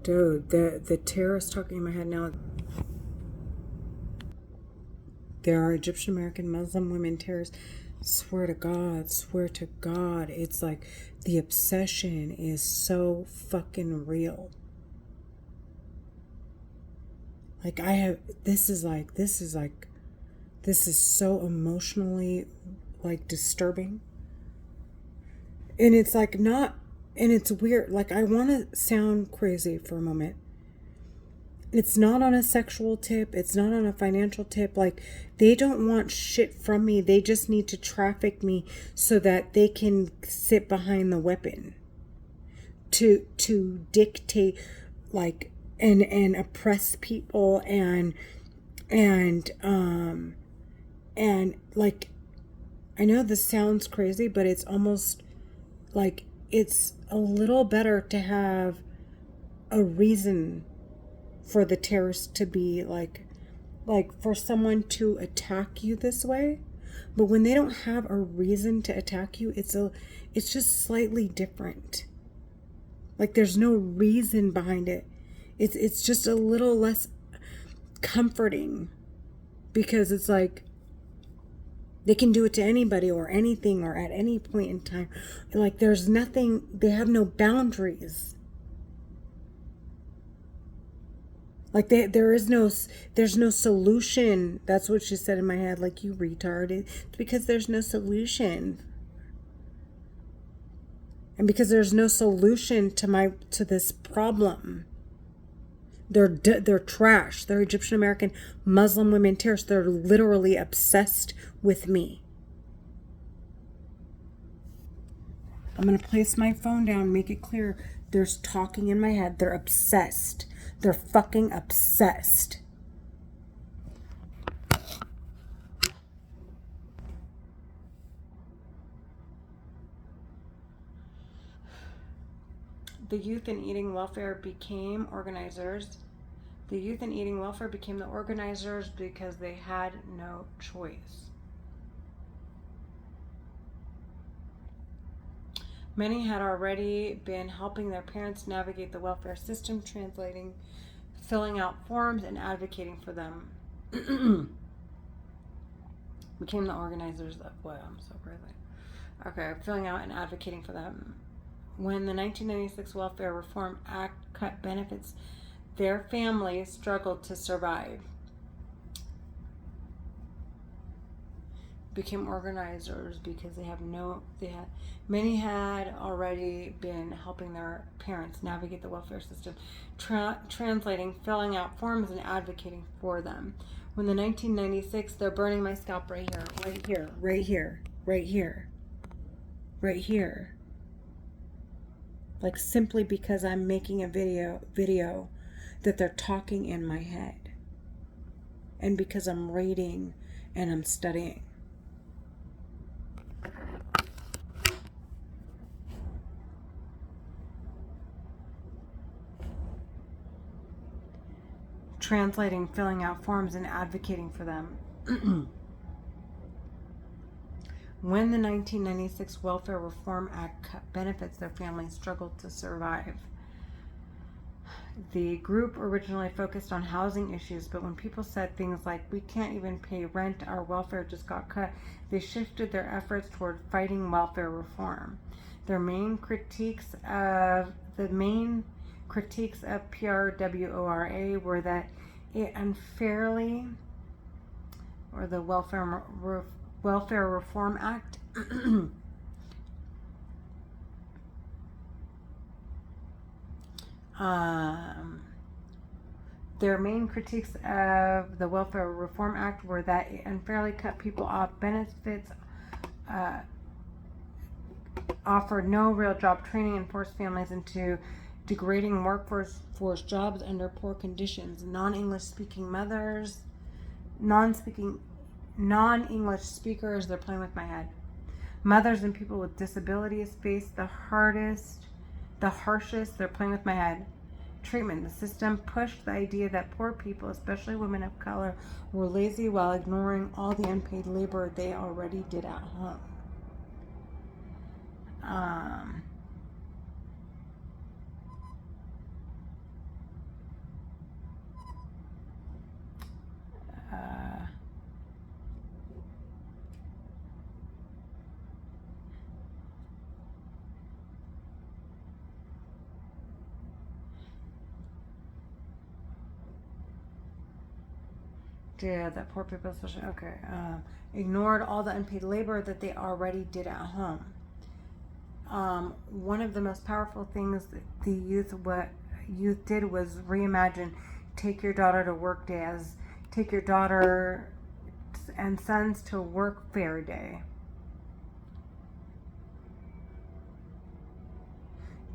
Dude, the terrorists talking in my head now. There are Egyptian American Muslim women terrorists. Swear to God, swear to God. It's like the obsession is so fucking real. Like this is so emotionally like disturbing. And it's like not, and it's weird. Like I want to sound crazy for a moment. It's not on a sexual tip. It's not on a financial tip. Like they don't want shit from me. They just need to traffic me so that they can sit behind the weapon to dictate like and oppress people and like I know this sounds crazy, but it's almost like it's a little better to have a reason for the terrorists to be like for someone to attack you this way. But when they don't have a reason to attack you, it's just slightly different. Like there's no reason behind it. It's just a little less comforting because it's like they can do it to anybody or anything or at any point in time. Like there's nothing, they have no boundaries. Like there's no solution. That's what she said in my head. Like, you retard. It's because there's no solution. And because there's no solution to this problem. They're trash. They're Egyptian American Muslim women terrorists. They're literally obsessed with me. I'm going to place my phone down, make it clear. There's talking in my head. They're obsessed. They're fucking obsessed. The youth in eating welfare became organizers. The youth in eating welfare became the organizers because they had no choice. Many had already been helping their parents navigate the welfare system, translating, filling out forms, and advocating for them. Became the organizers of what? I'm so crazy. Okay, filling out and advocating for them. When the 1996 Welfare Reform Act cut benefits, their families struggled to survive. Became organizers because many had already been helping their parents navigate the welfare system, translating, filling out forms, and advocating for them. When the 1996, they're burning my scalp right here, right here, right here, right here, right here. Like simply because I'm making a video that they're talking in my head. And because I'm reading and I'm studying. Translating, filling out forms, and advocating for them. When the 1996 Welfare Reform Act cut benefits, their families struggled to survive. The group originally focused on housing issues, but when people said things like, "We can't even pay rent, our welfare just got cut," they shifted their efforts toward fighting welfare reform. Their main critiques of PRWORA were that it unfairly, or the Welfare Reform Act, their main critiques of the Welfare Reform Act were that it unfairly cut people off benefits, offered no real job training, and forced families into degrading workforce jobs under poor conditions. Non-English speakers, they're playing with my head. Mothers and people with disabilities face the harshest, they're playing with my head, treatment. The system pushed the idea that poor people, especially women of color, were lazy while ignoring all the unpaid labor they already did at home. Yeah, that poor people, especially. Okay. Ignored all the unpaid labor that they already did at home. One of the most powerful things that the youth did was reimagine take your daughter to work day as take your daughter and sons to work fair day.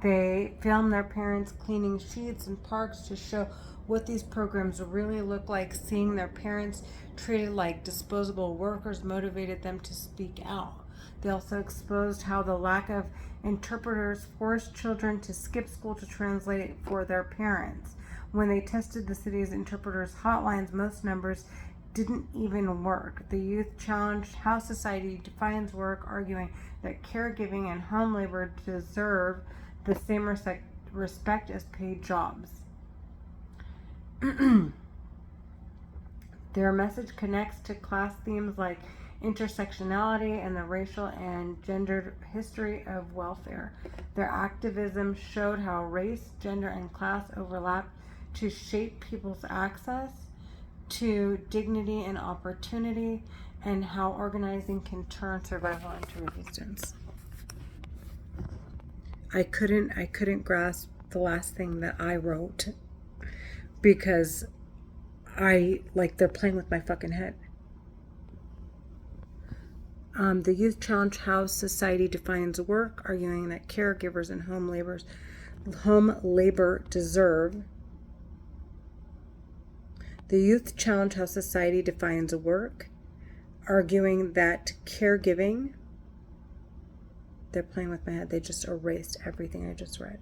They filmed their parents cleaning sheets in parks to show what these programs really look like. Seeing their parents treated like disposable workers motivated them to speak out. They also exposed how the lack of interpreters forced children to skip school to translate for their parents. When they tested the city's interpreters' hotlines, most numbers didn't even work. The youth challenged how society defines work, arguing that caregiving and home labor deserve the same respect as paid jobs. Their message connects to class themes like intersectionality and the racial and gendered history of welfare. Their activism showed how race, gender, and class overlap to shape people's access to dignity and opportunity, and how organizing can turn survival into resistance. I couldn't grasp the last thing that I wrote because they're playing with my fucking head. The youth challenge how society defines work, arguing that caregivers and home labor deserve. The youth challenge how society defines work, arguing that caregiving. They're playing with my head. They just erased everything I just read.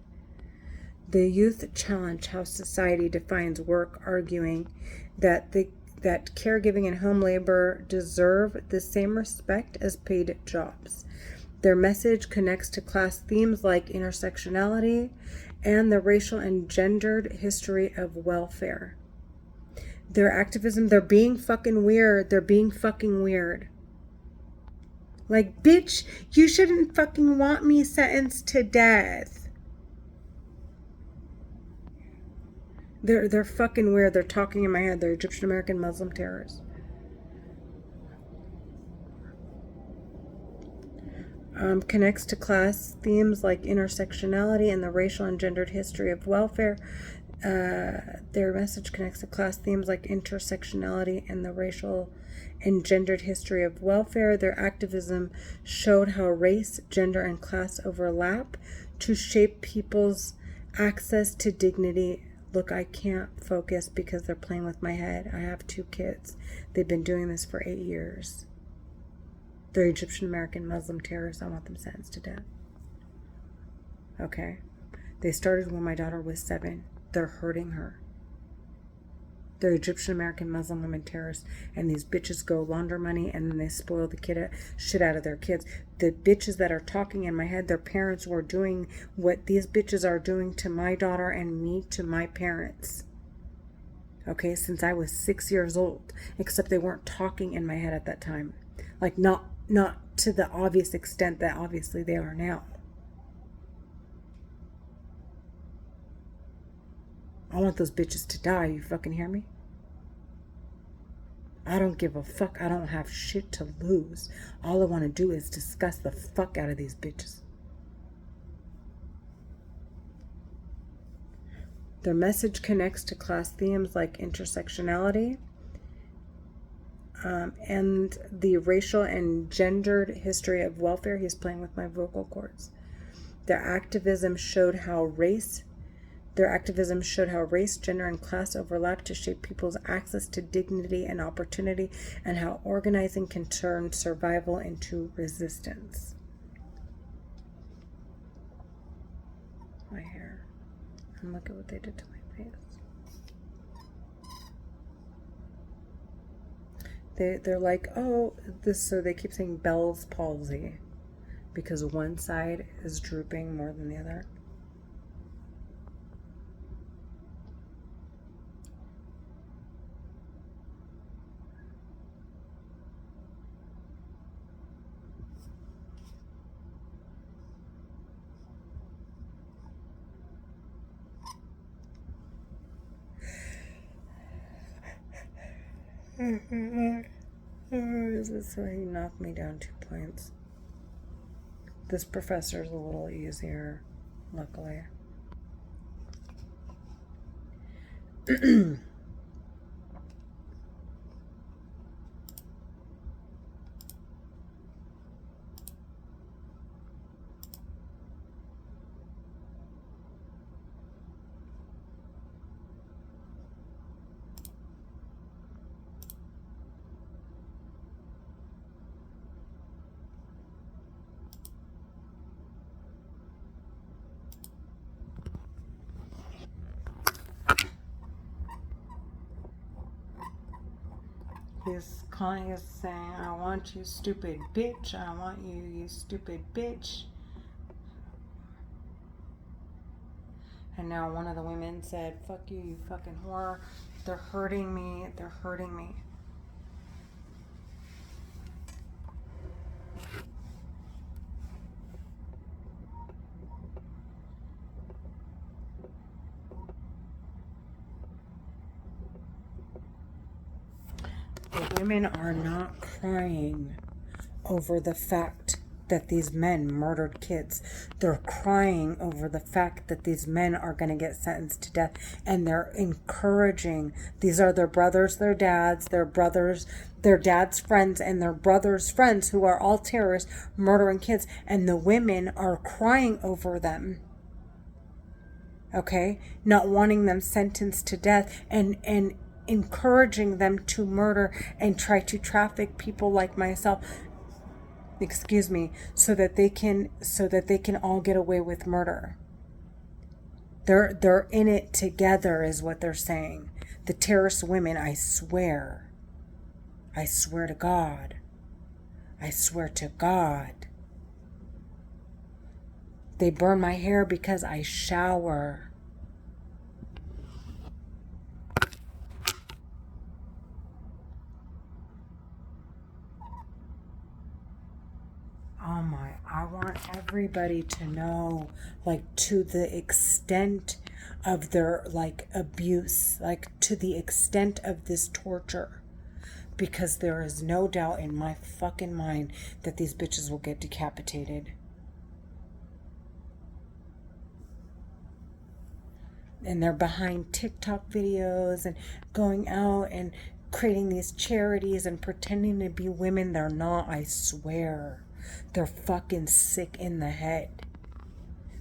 The youth challenge how society defines work, arguing that caregiving and home labor deserve the same respect as paid jobs. Their message connects to class themes like intersectionality and the racial and gendered history of welfare. Their activism, they're being fucking weird. They're being fucking weird. Like, bitch, you shouldn't fucking want me sentenced to death. They're fucking weird. They're talking in my head. They're Egyptian American Muslim terrorists. Connects to class themes like intersectionality and the racial and gendered history of welfare. Their message connects to class themes like intersectionality and the racial and gendered history of welfare. Their activism showed how race, gender, and class overlap to shape people's access to dignity. Look, I can't focus because they're playing with my head. I have 2 kids. They've been doing this for 8 years. They're Egyptian American Muslim terrorists. I want them sentenced to death. Okay? They started when my daughter was 7. They're hurting her. They're Egyptian American Muslim women terrorists, and these bitches go launder money, and then they spoil the shit out of their kids. The bitches that are talking in my head, their parents were doing what these bitches are doing to my daughter and me to my parents. Okay, since I was 6 years old, except they weren't talking in my head at that time. Like, not to the obvious extent that obviously they are now. I want those bitches to die, you fucking hear me? I don't give a fuck. I don't have shit to lose. All I want to do is discuss the fuck out of these bitches. Their message connects to class themes like intersectionality and the racial and gendered history of welfare. He's playing with my vocal cords. Their activism showed how race, gender, and class overlap to shape people's access to dignity and opportunity, and how organizing can turn survival into resistance. My hair. And look at what they did to my face. They're like, oh, so they keep saying Bell's palsy because one side is drooping more than the other. So he knocked me down 2 points. This professor's a little easier, luckily. He's calling us saying, I want you, stupid bitch. I want you, you stupid bitch. And now one of the women said, fuck you, you fucking whore. They're hurting me. They're hurting me. The women are not crying over the fact that these men murdered kids. They're crying over the fact that these men are going to get sentenced to death, and they're encouraging. These are their brothers, their dads, their dad's friends, and their brothers' friends who are all terrorists murdering kids, and the women are crying over them. Okay? Not wanting them sentenced to death, and encouraging them to murder and try to traffic people like myself, so that they can all get away with murder. They're in it together is what they're saying. The terrorist women, I swear to God, they burn my hair because I shower. Oh my, I want everybody to know, like, to the extent of their, like, abuse, like, to the extent of this torture. Because there is no doubt in my fucking mind that these bitches will get decapitated. And they're behind TikTok videos and going out and creating these charities and pretending to be women they're not, I swear. They're fucking sick in the head.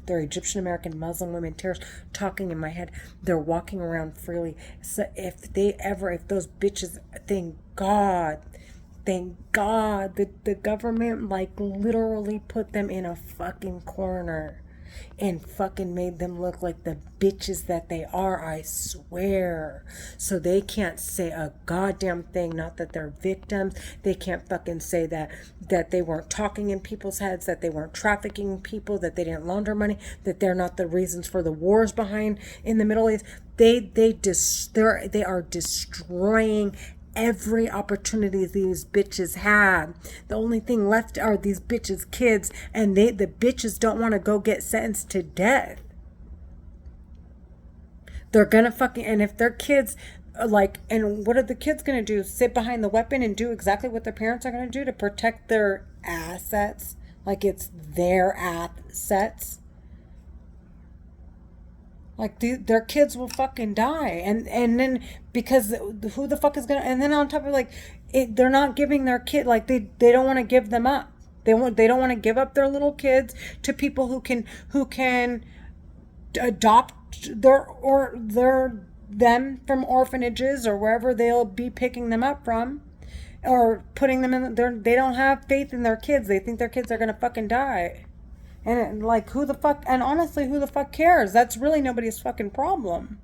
They're Egyptian American Muslim women terrorists talking in my head. They're walking around freely. So if those bitches, thank God that the government, like, literally put them in a fucking corner and fucking made them look like the bitches that they are, I swear. So they can't say a goddamn thing. Not that they're victims. They can't fucking say that they weren't talking in people's heads, that they weren't trafficking people, that they didn't launder money, that they're not the reasons for the wars behind in the Middle East. They are destroying every opportunity these bitches have. The only thing left are these bitches' kids, and the bitches don't want to go get sentenced to death. They're gonna fucking, and if their kids, like, and what are the kids gonna do? Sit behind the weapon and do exactly what their parents are gonna do to protect their assets, like it's their assets. Like, their kids will fucking die, and then, because who the fuck is gonna? And then on top of, like, they're not giving their kid, like, they don't want to give them up. They don't want to give up their little kids to people who can adopt them from orphanages or wherever they'll be picking them up from, or putting them in. They don't have faith in their kids. They think their kids are gonna fucking die. And, like, who the fuck, and honestly, who the fuck cares? That's really nobody's fucking problem.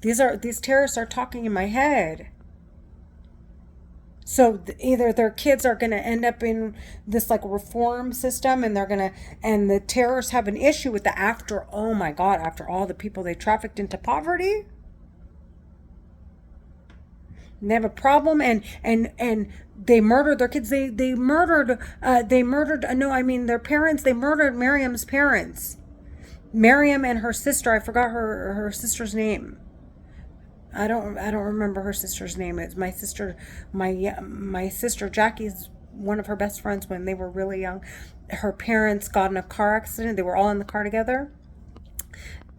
These terrorists are talking in my head. So either their kids are going to end up in this, like, reform system, and and the terrorists have an issue with oh my God, after all the people they trafficked into poverty. And they have a problem, and they murdered their kids. They murdered their parents. They murdered Miriam's parents. Miriam and her sister, I forgot her sister's name. I don't remember her sister's name. It's my sister, my sister Jackie's one of her best friends when they were really young. Her parents got in a car accident. They were all in the car together,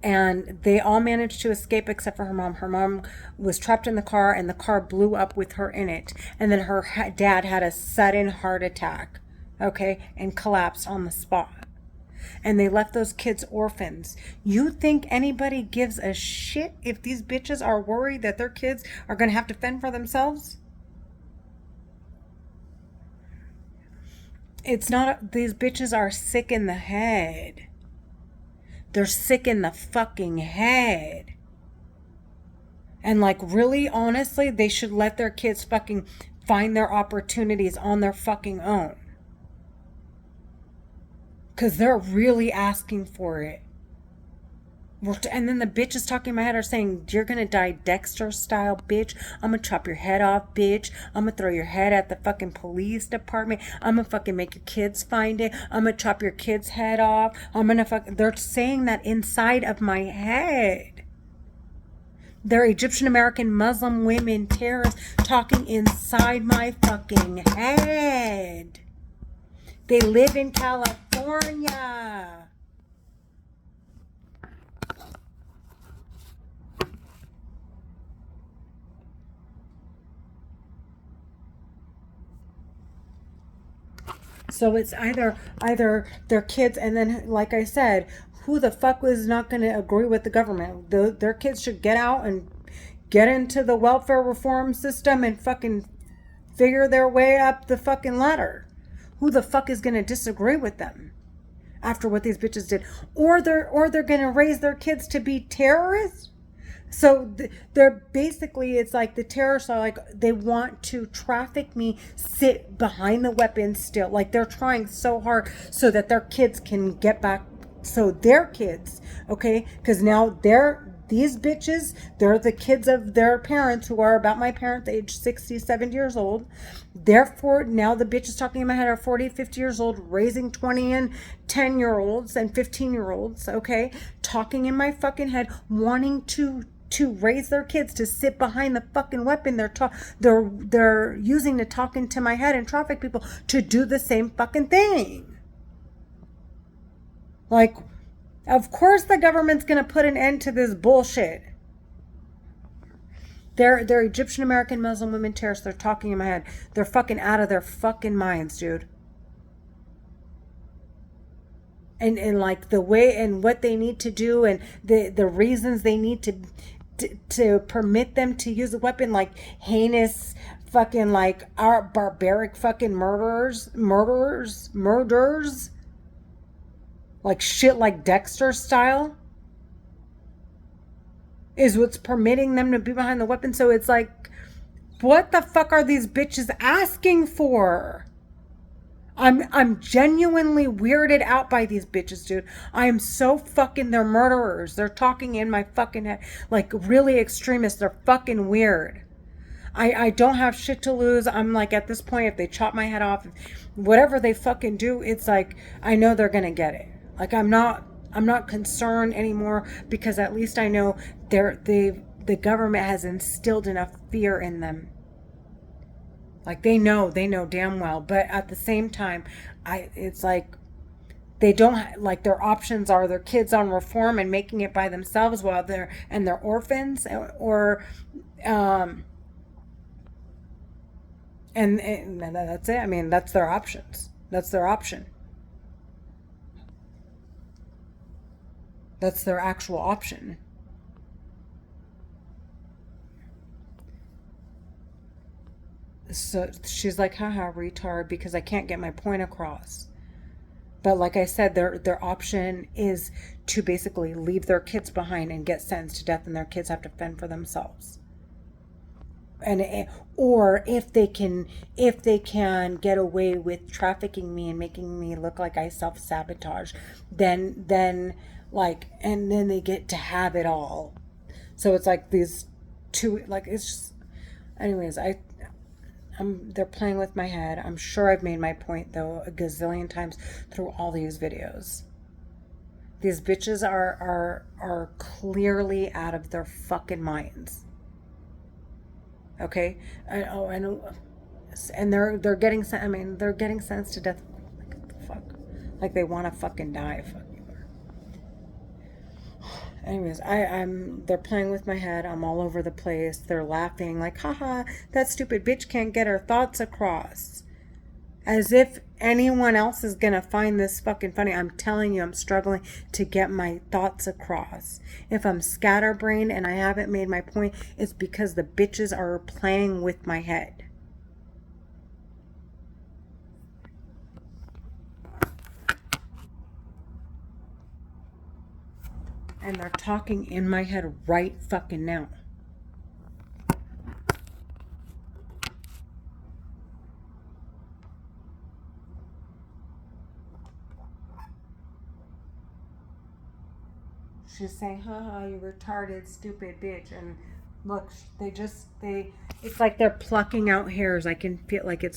and they all managed to escape except for her mom. Her mom was trapped in the car, and the car blew up with her in it. And then her dad had a sudden heart attack, okay, and collapsed on the spot. And they left those kids orphans. You think anybody gives a shit if these bitches are worried that their kids are going to have to fend for themselves? It's not, these bitches are sick in the head. They're sick in the fucking head. And like, really, honestly, they should let their kids fucking find their opportunities on their fucking own. Because they're really asking for it. And then the bitches talking in my head are saying, you're going to die Dexter style, bitch. I'm going to chop your head off, bitch. I'm going to throw your head at the fucking police department. I'm going to fucking make your kids find it. I'm going to chop your kid's head off. I'm going to fucking... They're saying that inside of my head. They're Egyptian American Muslim women terrorists talking inside my fucking head. They live in California. So it's either their kids, and then, like I said, who the fuck was not going to agree with the government? Their kids should get out and get into the welfare reform system and fucking figure their way up the fucking ladder. Who the fuck is going to disagree with them after what these bitches did? Or they're going to raise their kids to be terrorists? So they're basically, it's like the terrorists are like, they want to traffic me, sit behind the weapons still. Like they're trying so hard so that their kids can get back. So their kids, okay, because now these bitches, they're the kids of their parents who are about my parents' age, 60, 70 years old. Therefore, now the bitches talking in my head are 40, 50 years old, raising 20 and 10-year-olds and 15-year-olds, okay, talking in my fucking head, wanting to raise their kids to sit behind the fucking weapon they're using to talk into my head and traffic people to do the same fucking thing. Like, of course the government's gonna put an end to this bullshit. They're Egyptian American Muslim women terrorists. They're talking in my head. They're fucking out of their fucking minds, dude. And like the way and what they need to do and the reasons they need to permit them to use a weapon, like heinous fucking like our barbaric fucking murderers, like shit like Dexter style, is what's permitting them to be behind the weapon. So it's like, what the fuck are these bitches asking for? I'm genuinely weirded out by these bitches, dude. I am so fucking, they're murderers. They're talking in my fucking head. Like, really extremists. They're fucking weird. I don't have shit to lose. I'm like, at this point, if they chop my head off, whatever they fucking do, it's like, I know they're gonna get it. Like, I'm not concerned anymore because at least I know the government has instilled enough fear in them. Like they know damn well, but at the same time, it's like they don't, like their options are their kids on reform and making it by themselves while they're orphans, or and that's it. I mean, that's their options. That's their option. That's their actual option. So she's like, haha, retard, because I can't get my point across. But like I said, their option is to basically leave their kids behind and get sentenced to death, and their kids have to fend for themselves. And or if they can get away with trafficking me and making me look like I self-sabotage, then like, and then they get to have it all. So it's like these two, like, it's just, anyways, they're playing with my head. I'm sure I've made my point though a gazillion times through all these videos. These bitches are clearly out of their fucking minds. Okay? I know, and they're getting I mean, they're getting sentenced to death. Like, what the fuck? Like they want to fucking die. Fuck you. Anyways, they're playing with my head. I'm all over the place. They're laughing like, haha, that stupid bitch can't get her thoughts across. As if anyone else is gonna find this fucking funny. I'm telling you, I'm struggling to get my thoughts across. If I'm scatterbrained and I haven't made my point, it's because the bitches are playing with my head. And they're talking in my head right fucking now. She's saying, haha, you retarded, stupid bitch. And look, it's like they're plucking out hairs. I can feel like it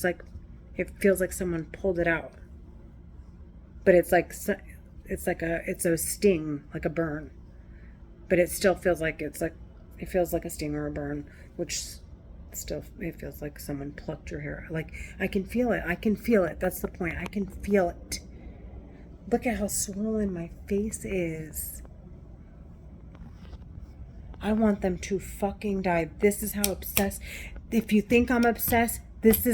feels like someone pulled it out. But it's a sting, like a burn. But it still feels like it feels like a sting or a burn, which still, it feels like someone plucked your hair. Like, I can feel it. That's the point. I can feel it. Look at how swollen my face is. I want them to fucking die. This is how obsessed. If you think I'm obsessed, this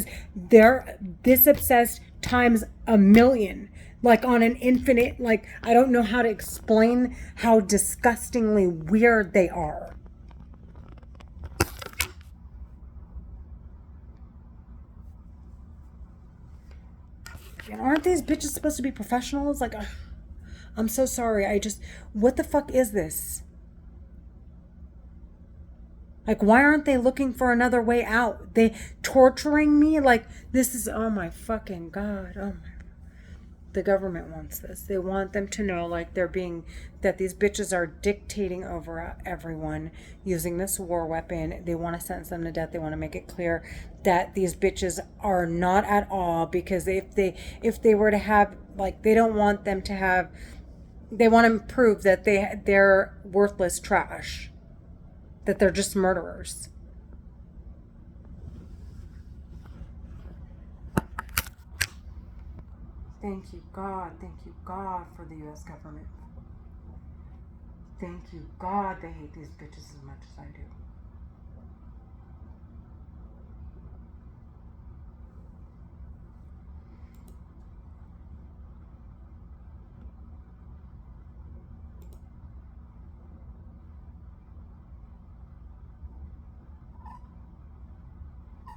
obsessed times a million. Like on an infinite, like, I don't know how to explain how disgustingly weird they are. And aren't these bitches supposed to be professionals? Like, I'm so sorry. What the fuck is this? Like, why aren't they looking for another way out? They torturing me? Like, this is, oh my fucking God. Oh my. The government wants this. They want them to know, like, that these bitches are dictating over everyone using this war weapon. They want to sentence them to death. They want to make it clear that these bitches are not at all, because if they were to have, like, they don't want them to have, they want to prove that they're worthless trash. That they're just murderers. Thank you, God. Thank you, God, for the U.S. government. Thank you, God, they hate these bitches as much as I do.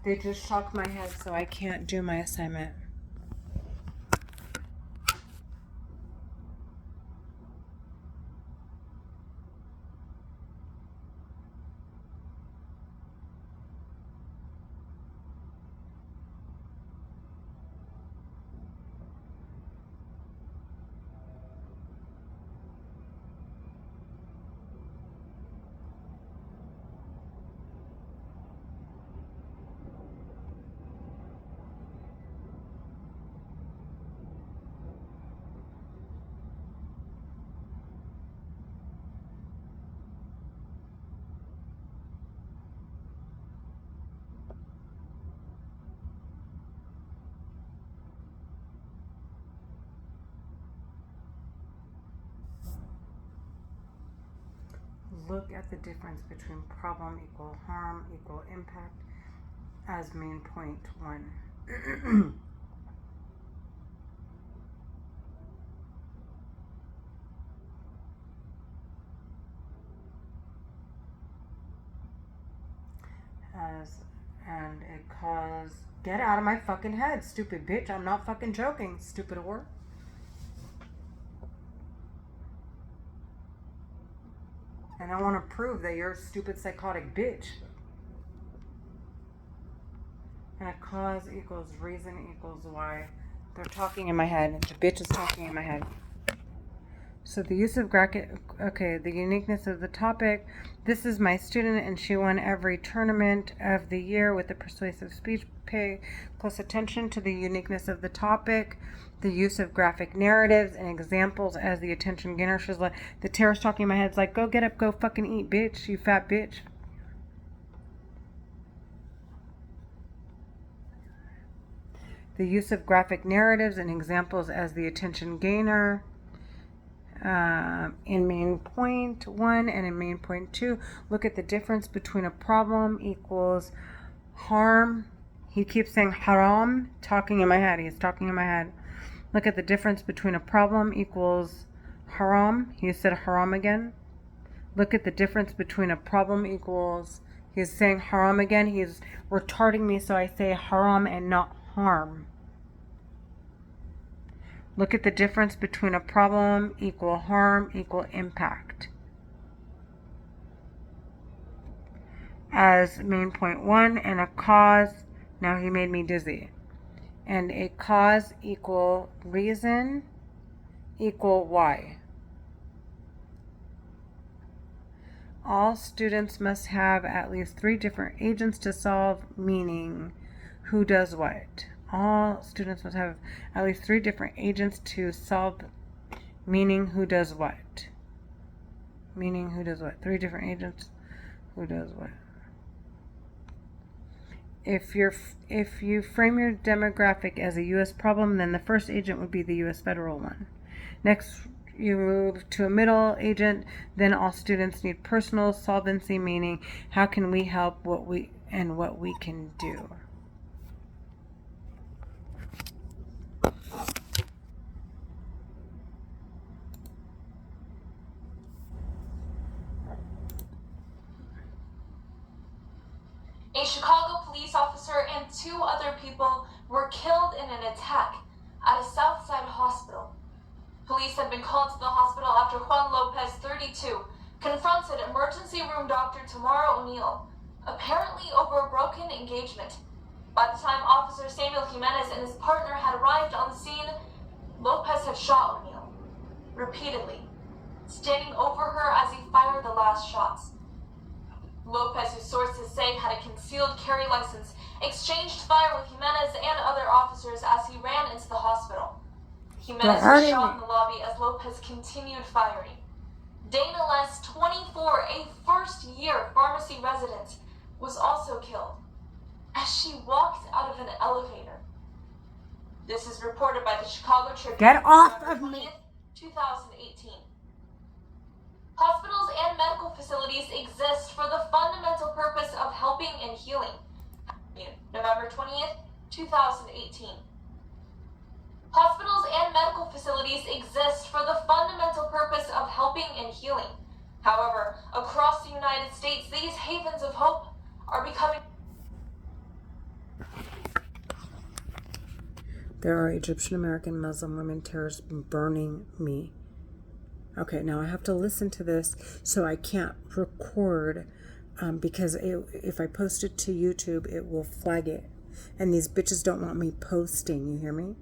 They just shocked my head, so I can't do my assignment. Look at the difference between problem equal harm equal impact as main point 1. And it caused, get out of my fucking head, stupid bitch. I'm not fucking joking, stupid whore. And I want to prove that you're a stupid psychotic bitch. And a cause equals reason equals why. They're talking in my head. The bitch is talking in my head. So the use of graphic, okay, the uniqueness of the topic. This is my student and she won every tournament of the year with a persuasive speech. Pay close attention to the uniqueness of the topic, the use of graphic narratives and examples as the attention gainer. She's like, the terrorist talking in my head's like, go get up, go fucking eat, bitch, you fat bitch. The use of graphic narratives and examples as the attention gainer. In main point 1 and in main point 2, look at the difference between a problem equals harm. He keeps saying haram, talking in my head. He's talking in my head. Look at the difference between a problem equals haram. He said haram again. Look at the difference between a problem equals, he's saying haram again. He's retarding me, so I say haram and not harm. Look at the difference between a problem equal harm equal impact. As main point 1 and a cause, now he made me dizzy. And a cause equal reason equal why. All students must have at least 3 different agents to solve, meaning who does what. All students must have at least 3 different agents to solve, meaning who does what. Meaning who does what. 3 different agents, who does what. If you frame your demographic as a U.S. problem, then the first agent would be the U.S. federal one. Next, you move to a middle agent, then all students need personal solvency, meaning how can we help what we can do. A Chicago police officer and 2 other people were killed in an attack at a Southside hospital. Police had been called to the hospital after Juan Lopez, 32, confronted emergency room doctor Tamara O'Neill, apparently over a broken engagement. By the time Officer Samuel Jimenez and his partner had arrived on the scene, Lopez had shot O'Neill repeatedly, standing over her as he fired the last shots. Lopez, whose sources say had a concealed carry license, exchanged fire with Jimenez and other officers as he ran into the hospital. Jimenez was shot in the lobby as Lopez continued firing. Dana Les, 24, a first-year pharmacy resident, was also killed as she walked out of an elevator. This is reported by the Chicago Tribune. Get off of me! 2018. Hospitals and medical facilities exist for the fundamental purpose of helping and healing. November 20th, 2018. Hospitals and medical facilities exist for the fundamental purpose of helping and healing. However, across the United States, these havens of hope are becoming... There are Egyptian American Muslim women terrorists burning me. Okay, now I have to listen to this, so I can't record because if I post it to YouTube, it will flag it. And these bitches don't want me posting, you hear me?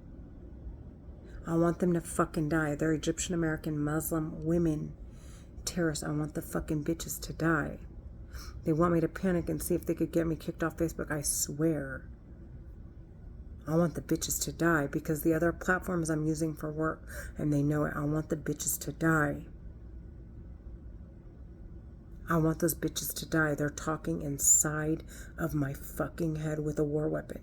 I want them to fucking die. They're Egyptian American Muslim women terrorists. I want the fucking bitches to die. They want me to panic and see if they could get me kicked off Facebook. I swear. I want the bitches to die because the other platforms I'm using for work, and they know it. I want the bitches to die. I want those bitches to die. They're talking inside of my fucking head with a war weapon.